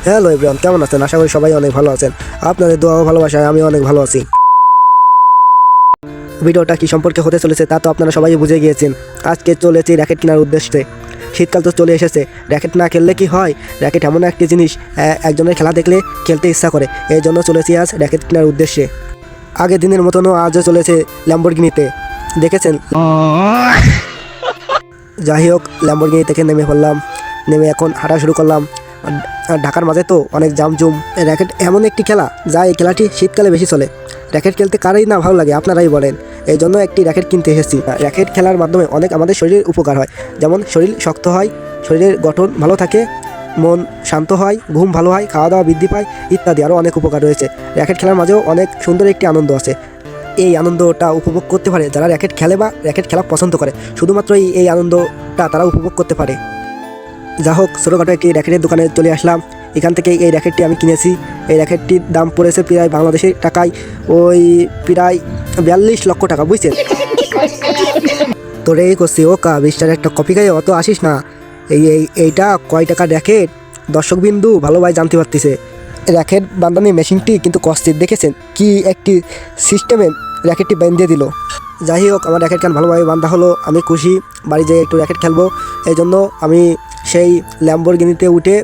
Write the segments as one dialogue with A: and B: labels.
A: Hello everyone, কেমন আছেন? আশা করি সবাই অনেক ভালো আছেন। আপনাদের দোয়া ও ভালোবাসায় আমি অনেক ভালো আছি। ভিডিওটা কি সম্পর্কে হতে চলেছে তা তো আপনারা সবাই বুঝে গিয়েছেন। আজকে চলেছি র্যাকেট কেনার উদ্দেশ্যে। শীতকাল তো চলে এসেছে, র্যাকেট না খেললে কি হয়? র্যাকেট এমন একটি জিনিস, একজনের খেলা দেখলে খেলতে ইচ্ছা করে। এই জন্য চলেছি আজ র্যাকেট কেনার উদ্দেশ্যে। আগের দিনের মতনও আজও চলেছে ল্যাম্বরগিনিতে, দেখেছেন। যাই হোক, ল্যাম্বরগিনি থেকে নেমে পড়লাম। নেমে এখন হাঁটা শুরু করলাম। আর ঢাকার মাঝে তো অনেক জামজুম। র্যাকেট এমন একটি খেলা যা এই খেলাটি শীতকালে বেশি চলে। র্যাকেট খেলতে কারই না ভালো লাগে, আপনারাই বলেন। এই জন্য একটি র্যাকেট কিনতে এসেছি। র্যাকেট খেলার মাধ্যমে অনেক আমাদের শরীরের উপকার হয়, যেমন শরীর শক্ত হয়, শরীরের গঠন ভালো থাকে, মন শান্ত হয়, ঘুম ভালো হয়, খাওয়া দাওয়া বৃদ্ধি পায় ইত্যাদি আরও অনেক উপকার রয়েছে। র্যাকেট খেলার মাঝেও অনেক সুন্দর একটি আনন্দ আছে। এই আনন্দটা উপভোগ করতে পারে যারা র্যাকেট খেলে বা র্যাকেট খেলা পছন্দ করে। শুধুমাত্র এই আনন্দটা তারা উপভোগ করতে পারে। যা হোক, ছোটোখাটো একটি র্যাকেটের দোকানে চলে আসলাম। এখান থেকে এই র্যাকেটটি আমি কিনেছি। এই র্যাকেটটির দাম পড়েছে প্রায় বাংলাদেশের টাকায় ওই প্রায় 42 লক্ষ টাকা, বুঝছেন। তোরে এই করছি, ও কা 20 টাকার একটা কপি খাই অত আসিস না। এইটা কয় টাকা র্যাকেট দর্শকবিন্দু ভালোভাবে জানতে পারতেছে। র্যাকেট বান্ধানি মেশিনটি কিন্তু কষ্টের, দেখেছেন কি একটি সিস্টেমে র্যাকেটটি বেঁধে দিল। যাই হোক, আমার র্যাকেট কান ভালোভাবে বান্ধা হলো, আমি খুশি। বাড়ি যেয়ে একটু র্যাকেট খেলবো, এই জন্য আমি সেই ল্যাম্বরগিনিতে উঠে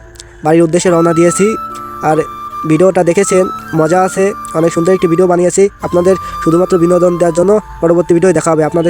A: বাড়ির উদ্দেশ্যে রওনা দিয়েছি। আর ভিডিওটা দেখেছেন, মজা আছে, অনেক সুন্দর একটি ভিডিও বানিয়েছি আপনাদের শুধুমাত্র বিনোদন দেওয়ার জন্য। পরবর্তী ভিডিও দেখা হবে আপনাদের।